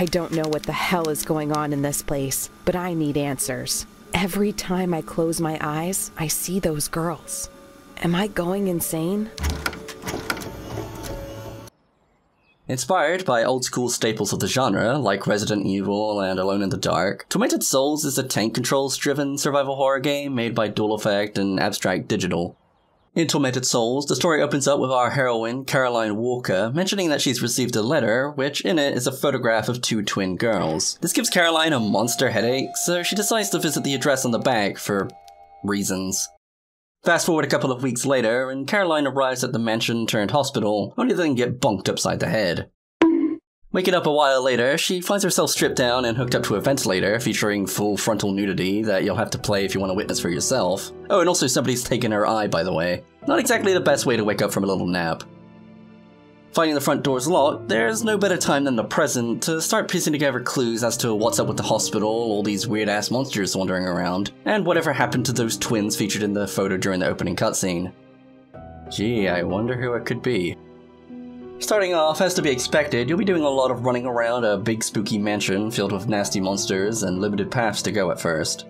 I don't know what the hell is going on in this place, but I need answers. Every time I close my eyes, I see those girls. Am I going insane? Inspired by old-school staples of the genre, like Resident Evil and Alone in the Dark, Tormented Souls is a tank controls-driven survival horror game made by Dual Effect and Abstract Digital. In Tormented Souls, the story opens up with our heroine, Caroline Walker, mentioning that she's received a letter, which in it is a photograph of two twin girls. This gives Caroline a monster headache, so she decides to visit the address on the back for reasons. Fast forward a couple of weeks later, and Caroline arrives at the mansion-turned-hospital, only to then get bonked upside the head. Waking up a while later, she finds herself stripped down and hooked up to a ventilator, featuring full frontal nudity that you'll have to play if you want to witness for yourself. Oh, and also somebody's taken her eye, by the way. Not exactly the best way to wake up from a little nap. Finding the front doors locked, there's no better time than the present to start piecing together clues as to what's up with the hospital, all these weird-ass monsters wandering around, and whatever happened to those twins featured in the photo during the opening cutscene. Gee, I wonder who it could be. Starting off, as to be expected, you'll be doing a lot of running around a big spooky mansion filled with nasty monsters and limited paths to go at first.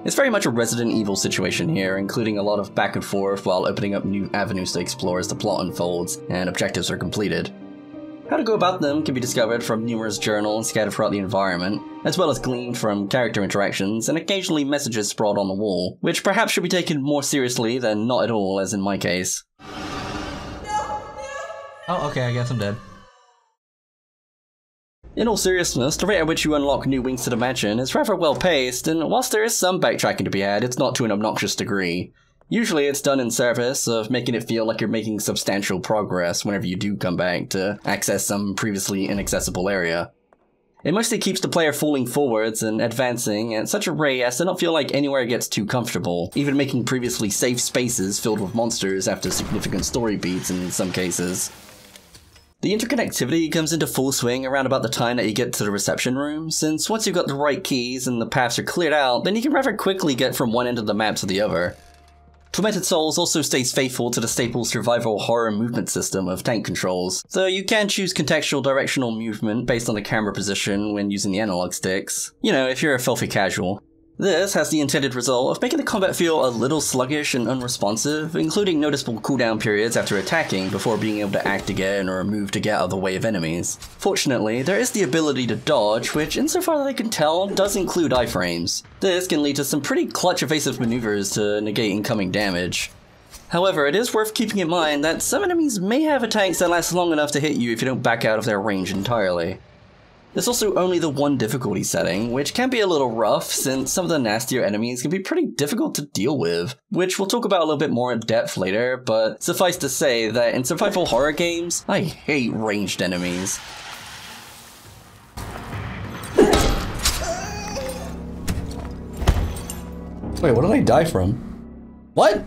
It's very much a Resident Evil situation here, including a lot of back and forth while opening up new avenues to explore as the plot unfolds and objectives are completed. How to go about them can be discovered from numerous journals scattered throughout the environment, as well as gleaned from character interactions and occasionally messages sprawled on the wall, which perhaps should be taken more seriously than not at all, as in my case. Oh, okay, I guess I'm dead. In all seriousness, the rate at which you unlock new wings to the mansion is rather well paced, and whilst there is some backtracking to be had, it's not to an obnoxious degree. Usually it's done in service of making it feel like you're making substantial progress whenever you do come back to access some previously inaccessible area. It mostly keeps the player falling forwards and advancing at such a rate as to not feel like anywhere gets too comfortable, even making previously safe spaces filled with monsters after significant story beats in some cases. The interconnectivity comes into full swing around about the time that you get to the reception room, since once you've got the right keys and the paths are cleared out, then you can rather quickly get from one end of the map to the other. Tormented Souls also stays faithful to the staple survival horror movement system of tank controls, so you can choose contextual directional movement based on the camera position when using the analog sticks, you know, if you're a filthy casual. This has the intended result of making the combat feel a little sluggish and unresponsive, including noticeable cooldown periods after attacking before being able to act again or move to get out of the way of enemies. Fortunately, there is the ability to dodge, which insofar as I can tell, does include iframes. This can lead to some pretty clutch evasive maneuvers to negate incoming damage. However, it is worth keeping in mind that some enemies may have attacks that last long enough to hit you if you don't back out of their range entirely. There's also only the one difficulty setting, which can be a little rough since some of the nastier enemies can be pretty difficult to deal with, which we'll talk about a little bit more in depth later, but suffice to say that in survival horror games, I hate ranged enemies. Wait, what did I die from? What?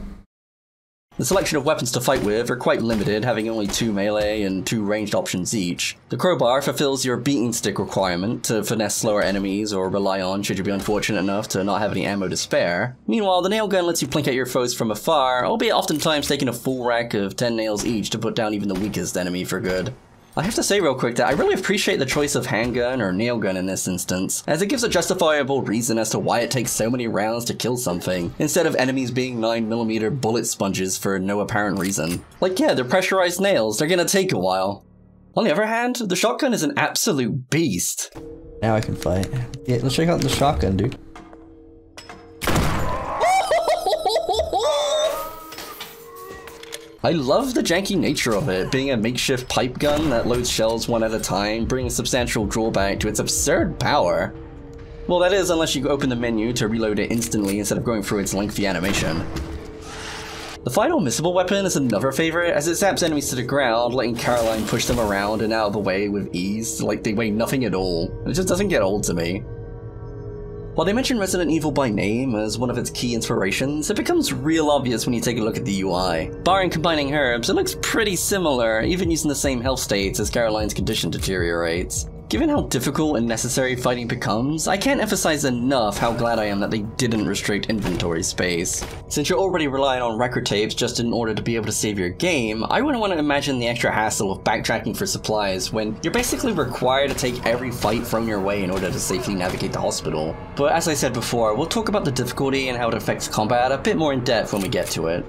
The selection of weapons to fight with are quite limited, having only 2 melee and 2 ranged options each. The crowbar fulfills your beating stick requirement to finesse slower enemies or rely on should you be unfortunate enough to not have any ammo to spare. Meanwhile, the nail gun lets you plink at your foes from afar, albeit oftentimes taking a full rack of 10 nails each to put down even the weakest enemy for good. I have to say real quick that I really appreciate the choice of handgun or nail gun in this instance, as it gives a justifiable reason as to why it takes so many rounds to kill something, instead of enemies being 9mm bullet sponges for no apparent reason. Like yeah, they're pressurized nails, they're gonna take a while. On the other hand, the shotgun is an absolute beast. Now I can fight. Yeah, let's check out the shotgun, dude. I love the janky nature of it, being a makeshift pipe gun that loads shells one at a time, brings substantial drawback to its absurd power. Well, that is unless you open the menu to reload it instantly instead of going through its lengthy animation. The final missable weapon is another favorite, as it zaps enemies to the ground, letting Caroline push them around and out of the way with ease, like they weigh nothing at all. It just doesn't get old to me. While they mention Resident Evil by name as one of its key inspirations, it becomes real obvious when you take a look at the UI. Barring combining herbs, it looks pretty similar, even using the same health states as Caroline's condition deteriorates. Given how difficult and necessary fighting becomes, I can't emphasize enough how glad I am that they didn't restrict inventory space. Since you're already relying on record tapes just in order to be able to save your game, I wouldn't want to imagine the extra hassle of backtracking for supplies when you're basically required to take every fight thrown your way in order to safely navigate the hospital. But as I said before, we'll talk about the difficulty and how it affects combat a bit more in depth when we get to it.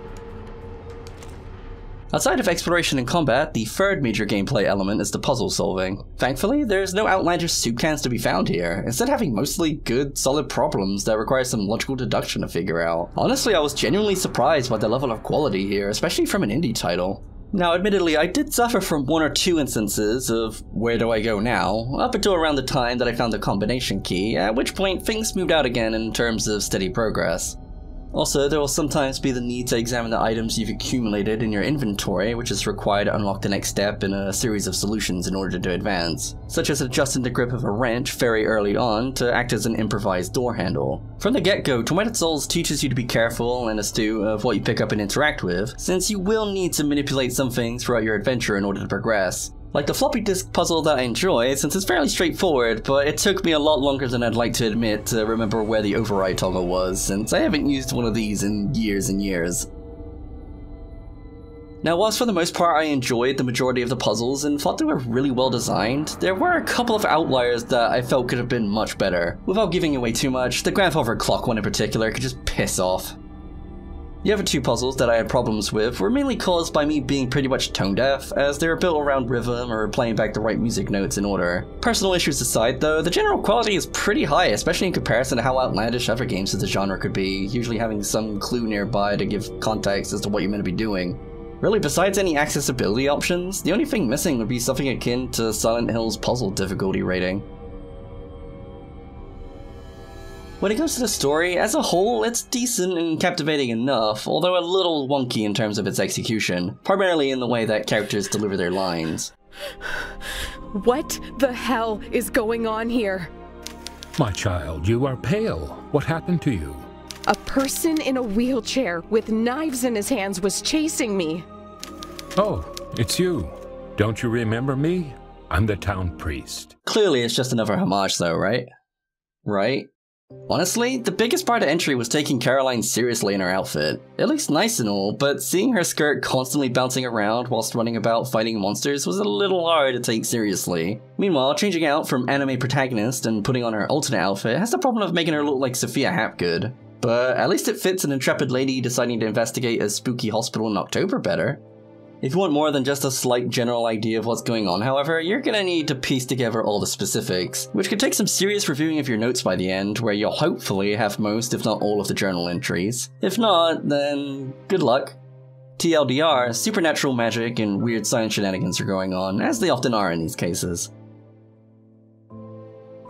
Outside of exploration and combat, the third major gameplay element is the puzzle solving. Thankfully, there's no outlandish soup cans to be found here, instead having mostly good, solid problems that require some logical deduction to figure out. Honestly, I was genuinely surprised by the level of quality here, especially from an indie title. Now, admittedly, I did suffer from one or two instances of where do I go now, up until around the time that I found the combination key, at which point things moved out again in terms of steady progress. Also, there will sometimes be the need to examine the items you've accumulated in your inventory, which is required to unlock the next step in a series of solutions in order to advance, such as adjusting the grip of a wrench very early on to act as an improvised door handle. From the get-go, Tormented Souls teaches you to be careful and astute of what you pick up and interact with, since you will need to manipulate some things throughout your adventure in order to progress. Like the floppy disk puzzle that I enjoy, since it's fairly straightforward, but it took me a lot longer than I'd like to admit to remember where the override toggle was, since I haven't used one of these in years and years. Now, whilst for the most part I enjoyed the majority of the puzzles and thought they were really well designed, there were a couple of outliers that I felt could have been much better. Without giving away too much, the grandfather clock one in particular could just piss off. The other two puzzles that I had problems with were mainly caused by me being pretty much tone deaf, as they were built around rhythm or playing back the right music notes in order. Personal issues aside though, the general quality is pretty high, especially in comparison to how outlandish other games of the genre could be, usually having some clue nearby to give context as to what you're meant to be doing. Really, besides any accessibility options, the only thing missing would be something akin to Silent Hill's puzzle difficulty rating. When it comes to the story, as a whole, it's decent and captivating enough, although a little wonky in terms of its execution, primarily in the way that characters deliver their lines. What the hell is going on here? My child, you are pale. What happened to you? A person in a wheelchair with knives in his hands was chasing me. Oh, it's you. Don't you remember me? I'm the town priest. Clearly it's just another homage though, right? Right? Honestly, the biggest part of entry was taking Caroline seriously in her outfit. It looks nice and all, but seeing her skirt constantly bouncing around whilst running about fighting monsters was a little hard to take seriously. Meanwhile, changing out from anime protagonist and putting on her alternate outfit has the problem of making her look like Sophia Hapgood. But at least it fits an intrepid lady deciding to investigate a spooky hospital in October better. If you want more than just a slight general idea of what's going on, however, you're gonna need to piece together all the specifics, which could take some serious reviewing of your notes by the end, where you'll hopefully have most, if not all, of the journal entries. If not, then good luck. TLDR, supernatural magic and weird science shenanigans are going on, as they often are in these cases.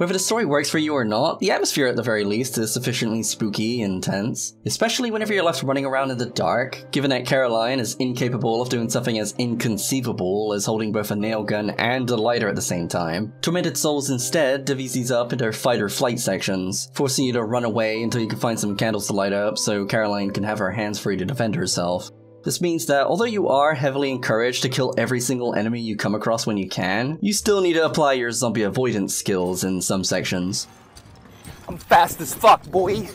Whether the story works for you or not, the atmosphere at the very least is sufficiently spooky and tense, especially whenever you're left running around in the dark, given that Caroline is incapable of doing something as inconceivable as holding both a nail gun and a lighter at the same time. Tormented Souls instead divvies these up into fight or flight sections, forcing you to run away until you can find some candles to light up so Caroline can have her hands free to defend herself. This means that although you are heavily encouraged to kill every single enemy you come across when you can, you still need to apply your zombie avoidance skills in some sections. I'm fast as fuck, boy!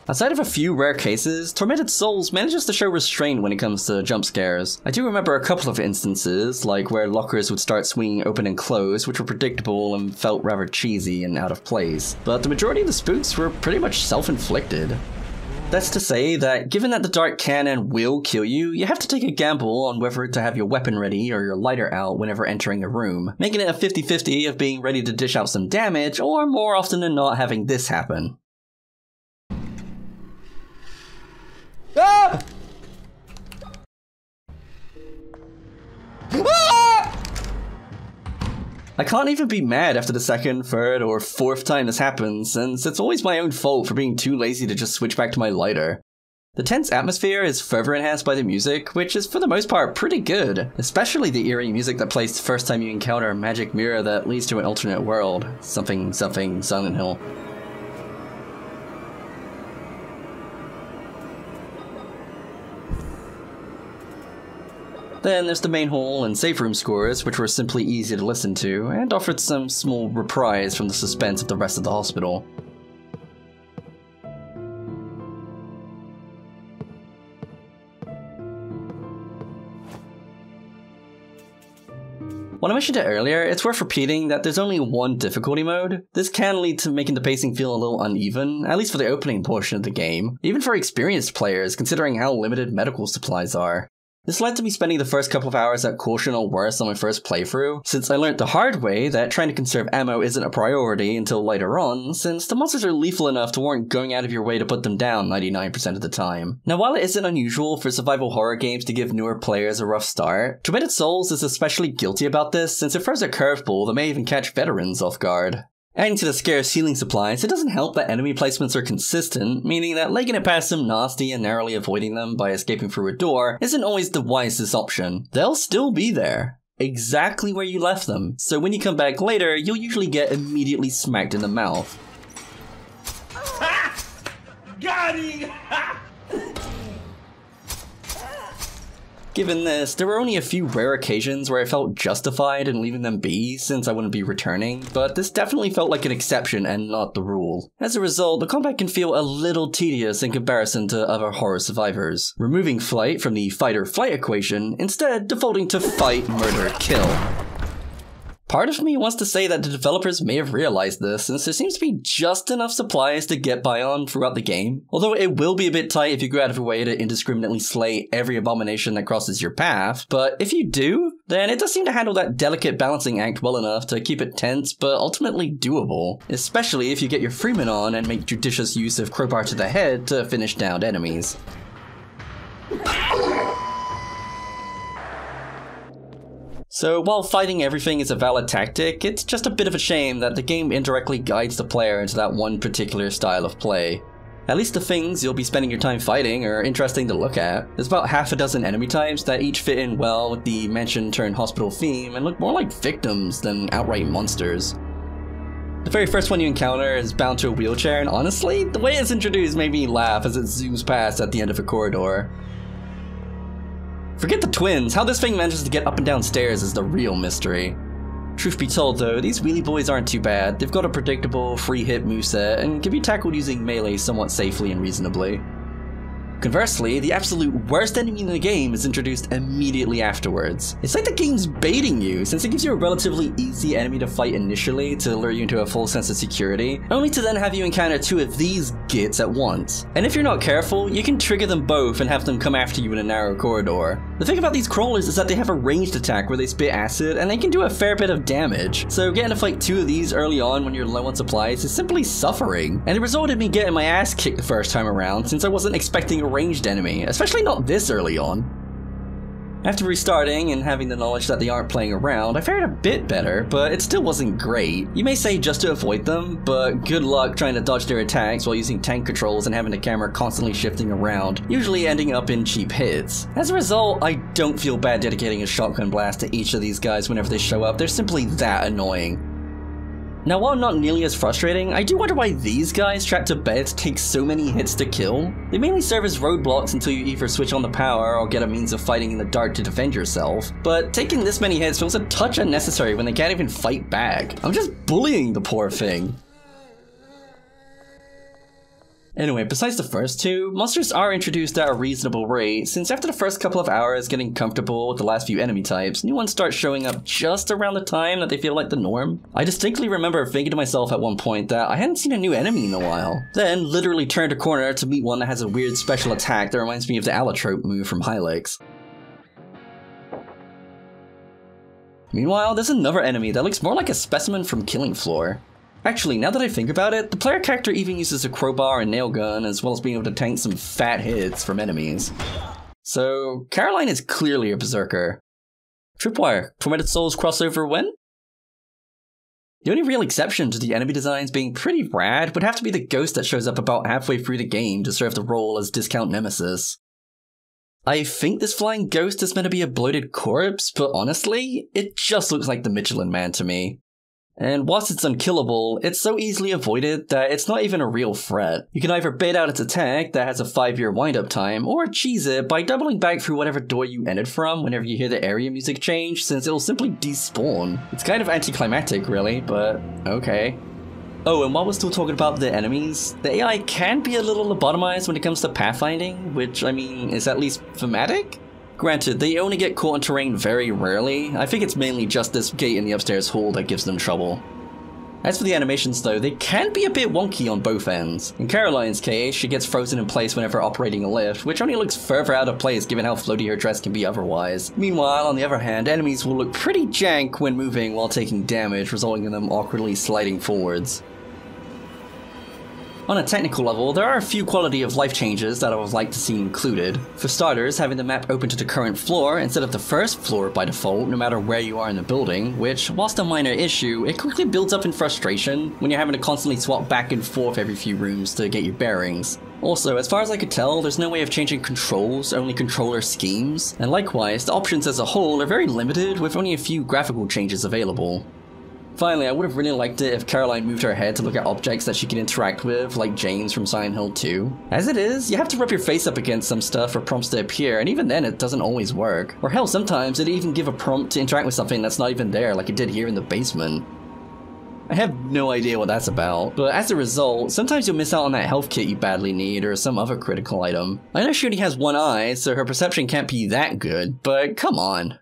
Outside of a few rare cases, Tormented Souls manages to show restraint when it comes to jump scares. I do remember a couple of instances, like where lockers would start swinging open and closed, which were predictable and felt rather cheesy and out of place, but the majority of the spooks were pretty much self-inflicted. That's to say that given that the dark can and will kill you, you have to take a gamble on whether to have your weapon ready or your lighter out whenever entering a room, making it a 50-50 of being ready to dish out some damage, or more often than not having this happen. Ah! Ah! I can't even be mad after the second, third, or fourth time this happens, since it's always my own fault for being too lazy to just switch back to my lighter. The tense atmosphere is further enhanced by the music, which is for the most part pretty good, especially the eerie music that plays the first time you encounter a magic mirror that leads to an alternate world. Something Silent Hill. Then there's the main hall and safe room scores, which were simply easy to listen to, and offered some small reprise from the suspense of the rest of the hospital. When I mentioned it earlier, it's worth repeating that there's only one difficulty mode. This can lead to making the pacing feel a little uneven, at least for the opening portion of the game, even for experienced players considering how limited medical supplies are. This led to me spending the first couple of hours at caution or worse on my first playthrough, since I learned the hard way that trying to conserve ammo isn't a priority until later on, since the monsters are lethal enough to warrant going out of your way to put them down 99% of the time. Now while it isn't unusual for survival horror games to give newer players a rough start, Tormented Souls is especially guilty about this since it throws a curveball that may even catch veterans off guard. Adding to the scarce healing supplies, it doesn't help that enemy placements are consistent, meaning that legging it past them nasty and narrowly avoiding them by escaping through a door isn't always the wisest option. They'll still be there, exactly where you left them, so when you come back later, you'll usually get immediately smacked in the mouth. Got him! Given this, there were only a few rare occasions where I felt justified in leaving them be since I wouldn't be returning, but this definitely felt like an exception and not the rule. As a result, the combat can feel a little tedious in comparison to other horror survivors, removing flight from the fight-or-flight equation, instead defaulting to fight, murder, kill. Part of me wants to say that the developers may have realized this, since there seems to be just enough supplies to get by on throughout the game. Although it will be a bit tight if you go out of your way to indiscriminately slay every abomination that crosses your path, but if you do, then it does seem to handle that delicate balancing act well enough to keep it tense but ultimately doable, especially if you get your Freeman on and make judicious use of crowbar to the head to finish downed enemies. So while fighting everything is a valid tactic, it's just a bit of a shame that the game indirectly guides the player into that one particular style of play. At least the things you'll be spending your time fighting are interesting to look at. There's about half a dozen enemy types that each fit in well with the mansion-turned-hospital theme and look more like victims than outright monsters. The very first one you encounter is bound to a wheelchair, and honestly, the way it's introduced made me laugh as it zooms past at the end of a corridor. Forget the twins, how this thing manages to get up and down stairs is the real mystery. Truth be told though, these wheelie boys aren't too bad. They've got a predictable, free-hit moveset, and can be tackled using melee somewhat safely and reasonably. Conversely, the absolute worst enemy in the game is introduced immediately afterwards. It's like the game's baiting you, since it gives you a relatively easy enemy to fight initially to lure you into a full sense of security, only to then have you encounter two of these gits at once. And if you're not careful, you can trigger them both and have them come after you in a narrow corridor. The thing about these crawlers is that they have a ranged attack where they spit acid, and they can do a fair bit of damage, so getting to fight two of these early on when you're low on supplies is simply suffering, and it resulted in me getting my ass kicked the first time around since I wasn't expecting a ranged enemy, especially not this early on. After restarting and having the knowledge that they aren't playing around, I fared a bit better, but it still wasn't great. You may say just to avoid them, but good luck trying to dodge their attacks while using tank controls and having the camera constantly shifting around, usually ending up in cheap hits. As a result, I don't feel bad dedicating a shotgun blast to each of these guys whenever they show up. They're simply that annoying. Now while not nearly as frustrating, I do wonder why these guys trapped to beds take so many hits to kill. They mainly serve as roadblocks until you either switch on the power or get a means of fighting in the dark to defend yourself, but taking this many hits feels a touch unnecessary when they can't even fight back. I'm just bullying the poor thing. Anyway, besides the first two, monsters are introduced at a reasonable rate, since after the first couple of hours getting comfortable with the last few enemy types, new ones start showing up just around the time that they feel like the norm. I distinctly remember thinking to myself at one point that I hadn't seen a new enemy in a while, then literally turned a corner to meet one that has a weird special attack that reminds me of the allotrope move from Hylics. Meanwhile, there's another enemy that looks more like a specimen from Killing Floor. Actually, now that I think about it, the player character even uses a crowbar and nail gun, as well as being able to tank some fat hits from enemies. So, Caroline is clearly a berserker. Tripwire, Tormented Souls crossover when? The only real exception to the enemy designs being pretty rad would have to be the ghost that shows up about halfway through the game to serve the role as discount nemesis. I think this flying ghost is meant to be a bloated corpse, but honestly, it just looks like the Michelin Man to me. And whilst it's unkillable, it's so easily avoided that it's not even a real threat. You can either bait out its attack that has a 5-year wind-up time, or cheese it by doubling back through whatever door you entered from whenever you hear the area music change, since it'll simply despawn. It's kind of anticlimactic really, but okay. Oh, and while we're still talking about the enemies, the AI can be a little lobotomized when it comes to pathfinding, which, I mean, is at least thematic? Granted, they only get caught in terrain very rarely. I think it's mainly just this gate in the upstairs hall that gives them trouble. As for the animations though, they can be a bit wonky on both ends. In Caroline's case, she gets frozen in place whenever operating a lift, which only looks further out of place given how floaty her dress can be otherwise. Meanwhile, on the other hand, enemies will look pretty jank when moving while taking damage, resulting in them awkwardly sliding forwards. On a technical level, there are a few quality of life changes that I would like to see included. For starters, having the map open to the current floor instead of the first floor by default, no matter where you are in the building, which, whilst a minor issue, it quickly builds up in frustration when you're having to constantly swap back and forth every few rooms to get your bearings. Also, as far as I could tell, there's no way of changing controls, only controller schemes, and likewise, the options as a whole are very limited with only a few graphical changes available. Finally, I would have really liked it if Caroline moved her head to look at objects that she can interact with, like James from Silent Hill 2. As it is, you have to rub your face up against some stuff for prompts to appear, and even then it doesn't always work. Or hell, sometimes it'd even give a prompt to interact with something that's not even there, like it did here in the basement. I have no idea what that's about, but as a result, sometimes you'll miss out on that health kit you badly need or some other critical item. I know she only has one eye, so her perception can't be that good, but come on.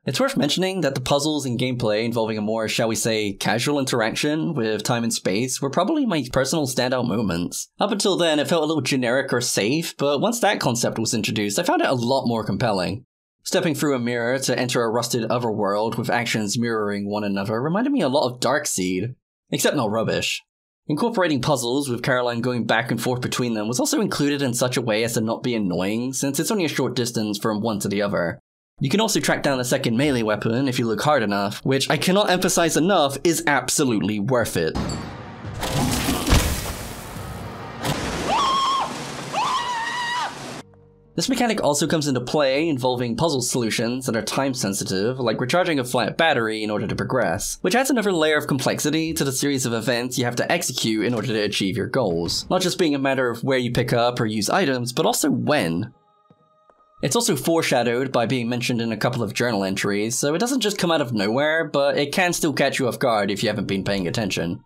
It's worth mentioning that the puzzles and gameplay involving a more, shall we say, casual interaction with time and space were probably my personal standout moments. Up until then, it felt a little generic or safe, but once that concept was introduced, I found it a lot more compelling. Stepping through a mirror to enter a rusted otherworld with actions mirroring one another reminded me a lot of Darkseid, except not rubbish. Incorporating puzzles with Caroline going back and forth between them was also included in such a way as to not be annoying, since it's only a short distance from one to the other. You can also track down a second melee weapon if you look hard enough, which I cannot emphasize enough is absolutely worth it. This mechanic also comes into play involving puzzle solutions that are time sensitive, like recharging a flat battery in order to progress, which adds another layer of complexity to the series of events you have to execute in order to achieve your goals. Not just being a matter of where you pick up or use items, but also when. It's also foreshadowed by being mentioned in a couple of journal entries, so it doesn't just come out of nowhere, but it can still catch you off guard if you haven't been paying attention.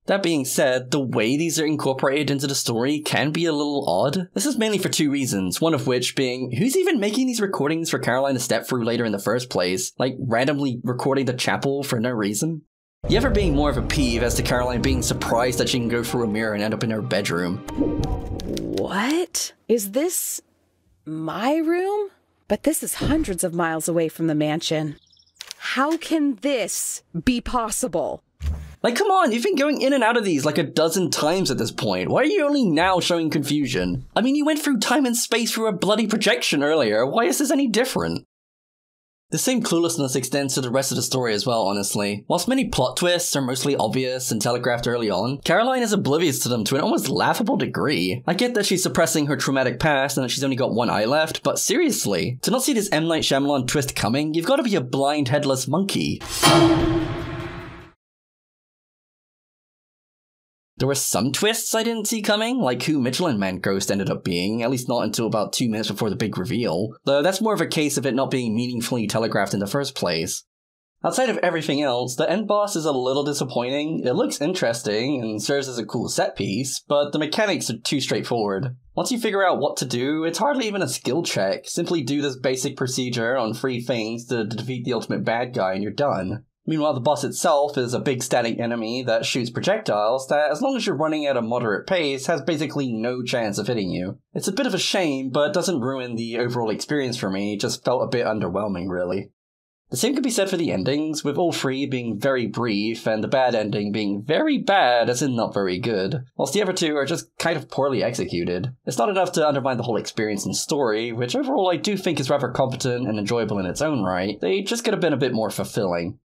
That being said, the way these are incorporated into the story can be a little odd. This is mainly for two reasons, one of which being, who's even making these recordings for Caroline to step through later in the first place? Like, randomly recording the chapel for no reason? The other being more of a peeve as to Caroline being surprised that she can go through a mirror and end up in her bedroom. What? Is this my room? But this is hundreds of miles away from the mansion. How can this be possible? Like, come on, you've been going in and out of these like a dozen times at this point. Why are you only now showing confusion? I mean, you went through time and space through a bloody projection earlier. Why is this any different? The same cluelessness extends to the rest of the story as well, honestly. Whilst many plot twists are mostly obvious and telegraphed early on, Caroline is oblivious to them to an almost laughable degree. I get that she's suppressing her traumatic past and that she's only got one eye left, but seriously, to not see this M. Night Shyamalan twist coming, you've got to be a blind headless monkey. There were some twists I didn't see coming, like who Michelin Man Ghost ended up being, at least not until about 2 minutes before the big reveal, though that's more of a case of it not being meaningfully telegraphed in the first place. Outside of everything else, the end boss is a little disappointing. It looks interesting and serves as a cool set piece, but the mechanics are too straightforward. Once you figure out what to do, it's hardly even a skill check. Simply do this basic procedure on 3 things to defeat the ultimate bad guy and you're done. Meanwhile, the boss itself is a big static enemy that shoots projectiles that, as long as you're running at a moderate pace, has basically no chance of hitting you. It's a bit of a shame, but doesn't ruin the overall experience for me, it just felt a bit underwhelming, really. The same could be said for the endings, with all 3 being very brief, and the bad ending being very bad, as in not very good, whilst the other 2 are just kind of poorly executed. It's not enough to undermine the whole experience and story, which overall I do think is rather competent and enjoyable in its own right, they just could have been a bit more fulfilling.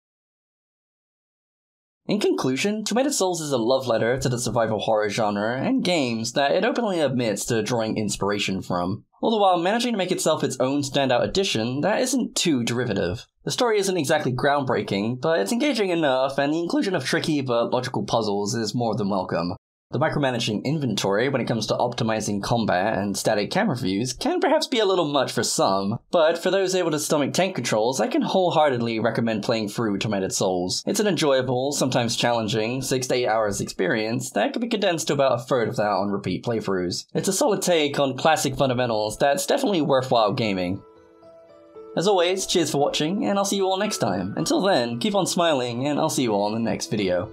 In conclusion, Tormented Souls is a love letter to the survival horror genre and games that it openly admits to drawing inspiration from, all the while managing to make itself its own standout edition that isn't too derivative. The story isn't exactly groundbreaking, but it's engaging enough, and the inclusion of tricky but logical puzzles is more than welcome. The micromanaging inventory when it comes to optimizing combat and static camera views can perhaps be a little much for some, but for those able to stomach tank controls, I can wholeheartedly recommend playing through Tormented Souls. It's an enjoyable, sometimes challenging, 6 to 8 hours experience that can be condensed to about a third of that on repeat playthroughs. It's a solid take on classic fundamentals that's definitely worthwhile gaming. As always, cheers for watching, and I'll see you all next time. Until then, keep on smiling, and I'll see you all in the next video.